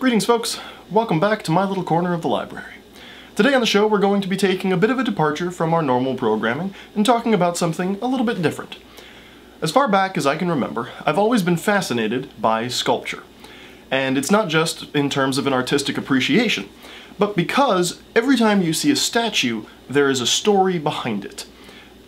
Greetings folks, welcome back to my little corner of the library. Today on the show we're going to be taking a bit of a departure from our normal programming and talking about something a little bit different. As far back as I can remember, I've always been fascinated by sculpture. And it's not just in terms of an artistic appreciation, but because every time you see a statue, there is a story behind it.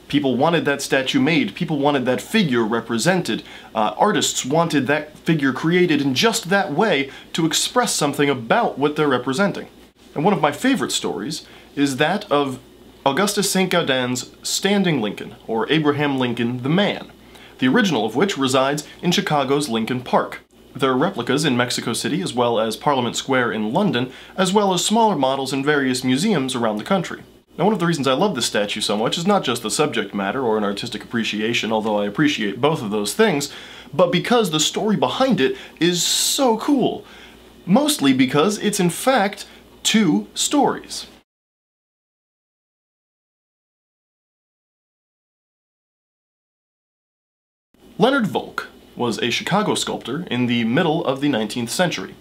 People wanted that statue made, people wanted that figure represented, artists wanted that figure created in just that way to express something about what they're representing. And one of my favorite stories is that of Augustus Saint Gaudens' Standing Lincoln, or Abraham Lincoln the Man, the original of which resides in Chicago's Lincoln Park. There are replicas in Mexico City as well as Parliament Square in London, as well as smaller models in various museums around the country. Now, one of the reasons I love this statue so much is not just the subject matter or an artistic appreciation, although I appreciate both of those things, but because the story behind it is so cool. Mostly because it's in fact two stories. Leonard Volk was a Chicago sculptor in the middle of the 19th century.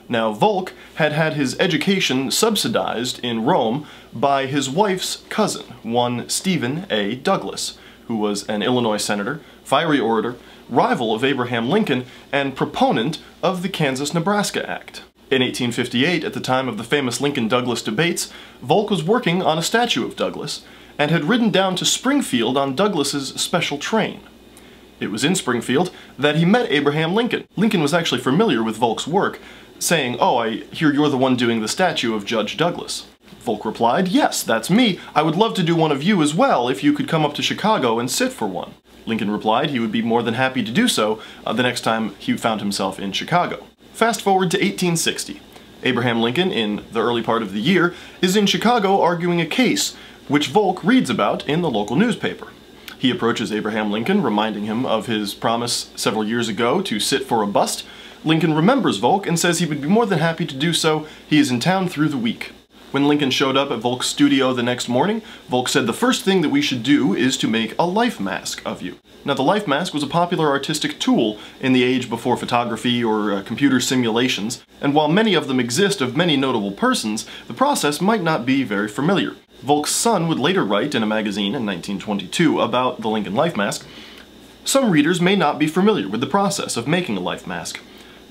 Now, Volk had had his education subsidized in Rome by his wife's cousin, one Stephen A. Douglas, who was an Illinois senator, fiery orator, rival of Abraham Lincoln, and proponent of the Kansas-Nebraska Act. In 1858, at the time of the famous Lincoln-Douglas debates, Volk was working on a statue of Douglas, and had ridden down to Springfield on Douglas's special train. It was in Springfield that he met Abraham Lincoln. Lincoln was actually familiar with Volk's work, saying, "Oh, I hear you're the one doing the statue of Judge Douglas." Volk replied, "Yes, that's me. I would love to do one of you as well if you could come up to Chicago and sit for one." Lincoln replied he would be more than happy to do so the next time he found himself in Chicago. Fast forward to 1860. Abraham Lincoln, in the early part of the year, is in Chicago arguing a case, which Volk reads about in the local newspaper. He approaches Abraham Lincoln, reminding him of his promise several years ago to sit for a bust. Lincoln remembers Volk and says he would be more than happy to do so. He is in town through the week. When Lincoln showed up at Volk's studio the next morning, Volk said the first thing that we should do is to make a life mask of you. Now, the life mask was a popular artistic tool in the age before photography or computer simulations, and while many of them exist of many notable persons, the process might not be very familiar. Volk's son would later write in a magazine in 1922 about the Lincoln life mask, "Some readers may not be familiar with the process of making a life mask.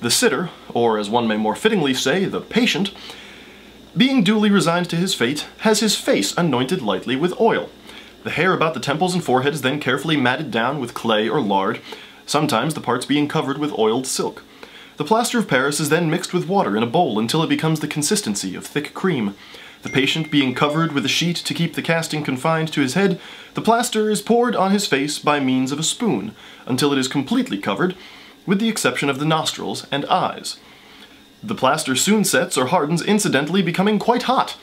The sitter, or as one may more fittingly say, the patient, being duly resigned to his fate, has his face anointed lightly with oil. The hair about the temples and forehead is then carefully matted down with clay or lard, sometimes the parts being covered with oiled silk. The plaster of Paris is then mixed with water in a bowl until it becomes the consistency of thick cream. The patient being covered with a sheet to keep the casting confined to his head, the plaster is poured on his face by means of a spoon, until it is completely covered, with the exception of the nostrils and eyes. The plaster soon sets or hardens, incidentally becoming quite hot,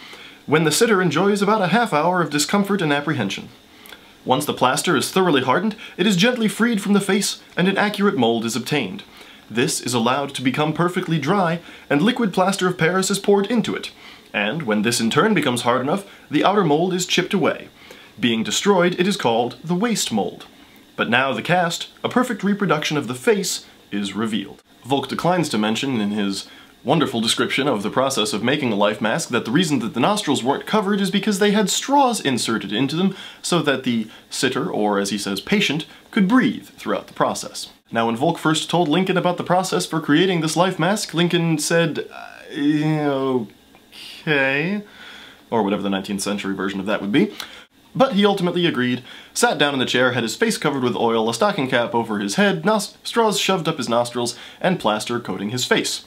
when the sitter enjoys about a half hour of discomfort and apprehension. Once the plaster is thoroughly hardened, it is gently freed from the face and an accurate mold is obtained. This is allowed to become perfectly dry, and liquid plaster of Paris is poured into it, and when this in turn becomes hard enough, the outer mold is chipped away. Being destroyed, it is called the waste mold. But now the cast, a perfect reproduction of the face, is revealed." Volk declines to mention in his wonderful description of the process of making a life mask that the reason that the nostrils weren't covered is because they had straws inserted into them so that the sitter, or as he says, patient, could breathe throughout the process. Now, when Volk first told Lincoln about the process for creating this life mask, Lincoln said, "Okay," or whatever the 19th century version of that would be. But he ultimately agreed, sat down in the chair, had his face covered with oil, a stocking cap over his head, straws shoved up his nostrils, and plaster coating his face.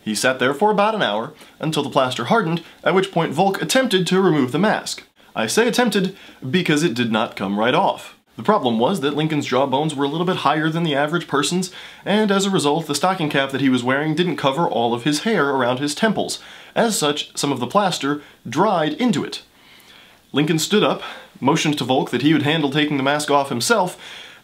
He sat there for about an hour, until the plaster hardened, at which point Volk attempted to remove the mask. I say attempted because it did not come right off. The problem was that Lincoln's jawbones were a little bit higher than the average person's, and as a result, the stocking cap that he was wearing didn't cover all of his hair around his temples. As such, some of the plaster dried into it. Lincoln stood up, motioned to Volk that he would handle taking the mask off himself,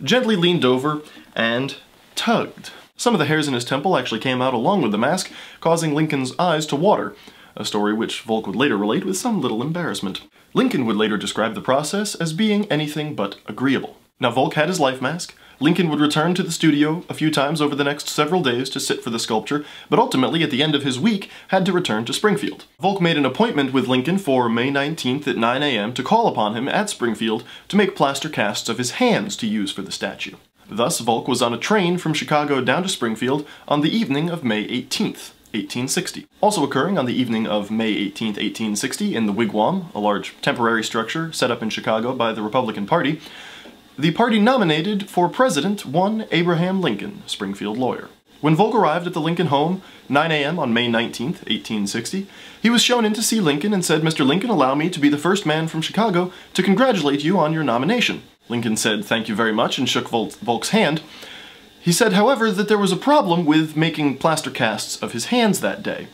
gently leaned over, and tugged. Some of the hairs in his temple actually came out along with the mask, causing Lincoln's eyes to water, a story which Volk would later relate with some little embarrassment. Lincoln would later describe the process as being anything but agreeable. Now, Volk had his life mask, Lincoln would return to the studio a few times over the next several days to sit for the sculpture, but ultimately, at the end of his week, had to return to Springfield. Volk made an appointment with Lincoln for May 19th at 9 a.m. to call upon him at Springfield to make plaster casts of his hands to use for the statue. Thus, Volk was on a train from Chicago down to Springfield on the evening of May 18th. 1860. Also occurring on the evening of May 18, 1860, in the Wigwam, a large temporary structure set up in Chicago by the Republican Party, the party nominated for president one Abraham Lincoln, Springfield lawyer. When Volk arrived at the Lincoln home, 9 a.m. on May 19, 1860, he was shown in to see Lincoln and said, "Mr. Lincoln, allow me to be the first man from Chicago to congratulate you on your nomination." Lincoln said, "Thank you very much," and shook Volk's hand. He said, however, that there was a problem with making plaster casts of his hands that day.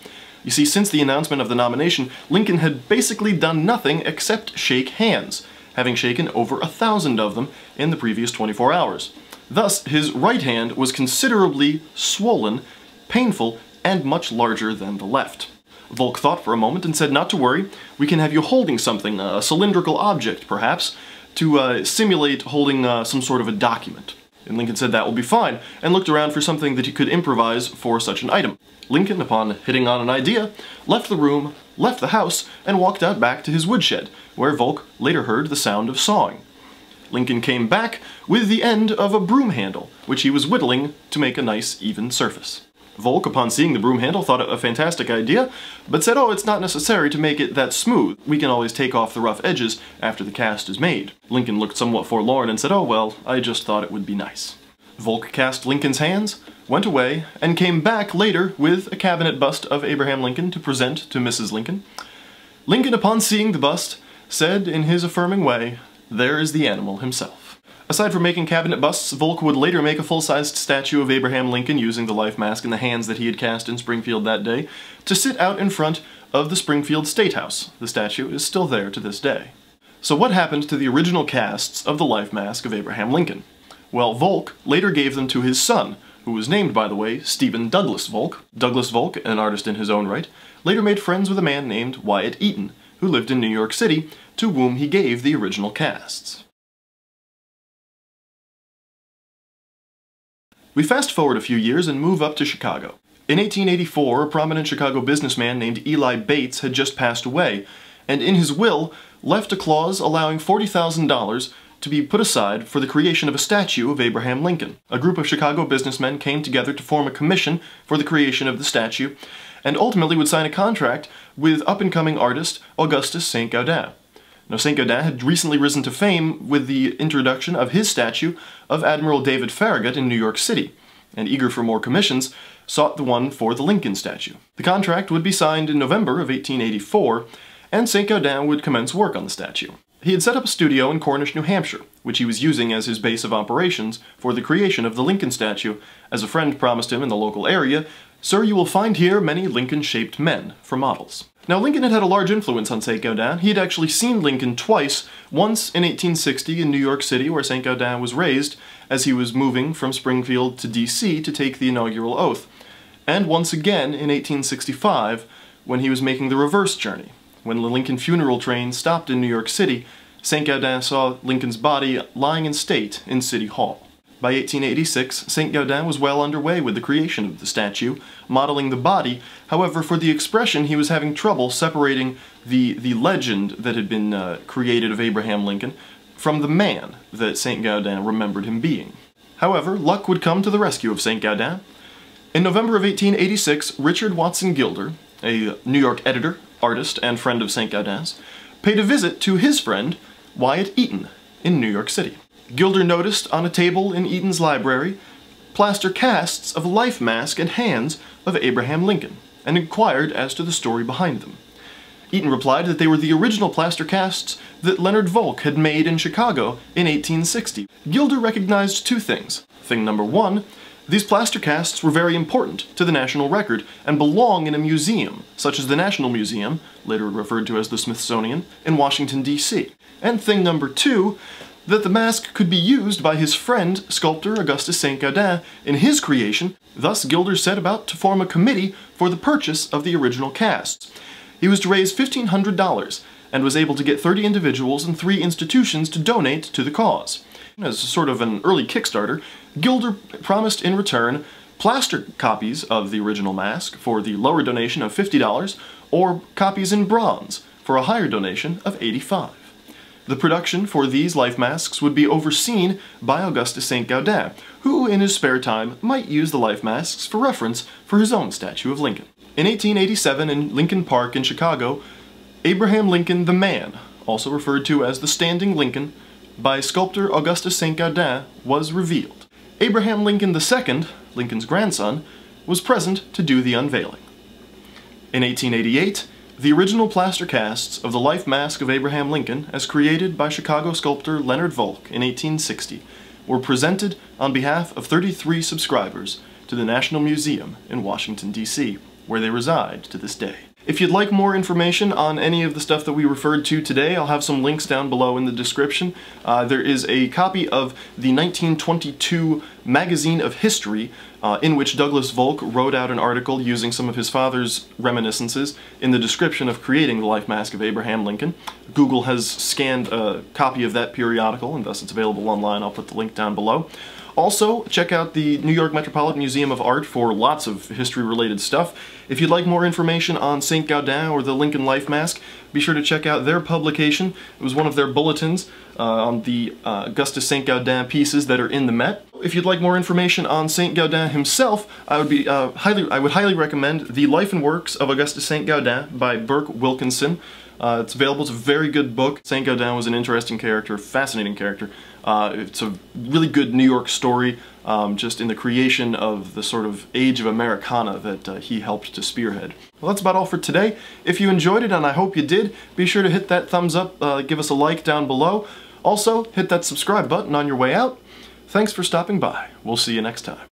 You see, since the announcement of the nomination, Lincoln had basically done nothing except shake hands, having shaken over 1,000 of them in the previous 24 hours. Thus, his right hand was considerably swollen, painful, and much larger than the left. Volk thought for a moment and said, "Not to worry, we can have you holding something, a cylindrical object, perhaps, to simulate holding some sort of a document." And Lincoln said that will be fine, and looked around for something that he could improvise for such an item. Lincoln, upon hitting on an idea, left the room, left the house, and walked out back to his woodshed, where Volk later heard the sound of sawing. Lincoln came back with the end of a broom handle, which he was whittling to make a nice, even surface. Volk, upon seeing the broom handle, thought it a fantastic idea, but said, "Oh, it's not necessary to make it that smooth. We can always take off the rough edges after the cast is made." Lincoln looked somewhat forlorn and said, "Oh, well, I just thought it would be nice." Volk cast Lincoln's hands, went away, and came back later with a cabinet bust of Abraham Lincoln to present to Mrs. Lincoln. Lincoln, upon seeing the bust, said in his affirming way, "There is the animal himself." Aside from making cabinet busts, Volk would later make a full-sized statue of Abraham Lincoln using the life mask and the hands that he had cast in Springfield that day to sit out in front of the Springfield State House. The statue is still there to this day. So what happened to the original casts of the life mask of Abraham Lincoln? Well, Volk later gave them to his son, who was named, by the way, Stephen Douglas Volk. Douglas Volk, an artist in his own right, later made friends with a man named Wyatt Eaton, who lived in New York City, to whom he gave the original casts. We fast forward a few years and move up to Chicago. In 1884, a prominent Chicago businessman named Eli Bates had just passed away, and in his will left a clause allowing $40,000 to be put aside for the creation of a statue of Abraham Lincoln. A group of Chicago businessmen came together to form a commission for the creation of the statue, and ultimately would sign a contract with up-and-coming artist Augustus Saint Gaudens. Now, Saint Gaudens had recently risen to fame with the introduction of his statue of Admiral David Farragut in New York City, and eager for more commissions, sought the one for the Lincoln statue. The contract would be signed in November of 1884, and Saint Gaudens would commence work on the statue. He had set up a studio in Cornish, New Hampshire, which he was using as his base of operations for the creation of the Lincoln statue, as a friend promised him in the local area, "Sir, you will find here many Lincoln-shaped men," for models. Now, Lincoln had had a large influence on Saint Gaudens. He had actually seen Lincoln twice, once in 1860 in New York City, where Saint Gaudens was raised, as he was moving from Springfield to D.C. to take the inaugural oath, and once again in 1865, when he was making the reverse journey. When the Lincoln funeral train stopped in New York City, Saint Gaudens saw Lincoln's body lying in state in City Hall. By 1886, Saint Gaudens was well underway with the creation of the statue, modeling the body. However, for the expression, he was having trouble separating the legend that had been created of Abraham Lincoln from the man that Saint Gaudens remembered him being. However, luck would come to the rescue of Saint Gaudens. In November of 1886, Richard Watson Gilder, a New York editor, artist, and friend of Saint Gaudens, paid a visit to his friend, Wyatt Eaton, in New York City. Gilder noticed on a table in Eaton's library plaster casts of a life mask and hands of Abraham Lincoln, and inquired as to the story behind them. Eaton replied that they were the original plaster casts that Leonard Volk had made in Chicago in 1860. Gilder recognized two things. Thing number one, these plaster casts were very important to the national record and belong in a museum, such as the National Museum, later referred to as the Smithsonian, in Washington, D.C. And thing number two, that the mask could be used by his friend, sculptor Augustus Saint Gaudens, in his creation. Thus, Gilder set about to form a committee for the purchase of the original casts. He was to raise $1,500, and was able to get 30 individuals and 3 institutions to donate to the cause. As sort of an early Kickstarter, Gilder promised in return plaster copies of the original mask for the lower donation of $50, or copies in bronze for a higher donation of $85. The production for these life masks would be overseen by Augustus Saint Gaudens, who in his spare time might use the life masks for reference for his own statue of Lincoln. In 1887 in Lincoln Park in Chicago, Abraham Lincoln the Man, also referred to as the Standing Lincoln, by sculptor Augustus Saint Gaudens, was revealed. Abraham Lincoln II, Lincoln's grandson, was present to do the unveiling. In 1888, the original plaster casts of the life mask of Abraham Lincoln, as created by Chicago sculptor Leonard Volk in 1860, were presented on behalf of 33 subscribers to the National Museum in Washington, D.C., where they reside to this day. If you'd like more information on any of the stuff that we referred to today, I'll have some links down below in the description. There is a copy of the 1922 Magazine of History in which Douglas Volk wrote out an article using some of his father's reminiscences in the description of creating the life mask of Abraham Lincoln. Google has scanned a copy of that periodical, and thus it's available online. I'll put the link down below. Also, check out the New York Metropolitan Museum of Art for lots of history-related stuff. If you'd like more information on Saint Gaudens or the Lincoln Life Mask, be sure to check out their publication. It was one of their bulletins on the Augustus Saint Gaudens pieces that are in the Met. If you'd like more information on Saint Gaudens himself, I would highly recommend The Life and Works of Augustus Saint Gaudens by Burke Wilkinson. It's available. It's a very good book. Saint Gaudens was an interesting character, fascinating character. It's a really good New York story, just in the creation of the sort of age of Americana that he helped to spearhead. Well, that's about all for today. If you enjoyed it, and I hope you did, be sure to hit that thumbs up, give us a like down below. Also, hit that subscribe button on your way out. Thanks for stopping by. We'll see you next time.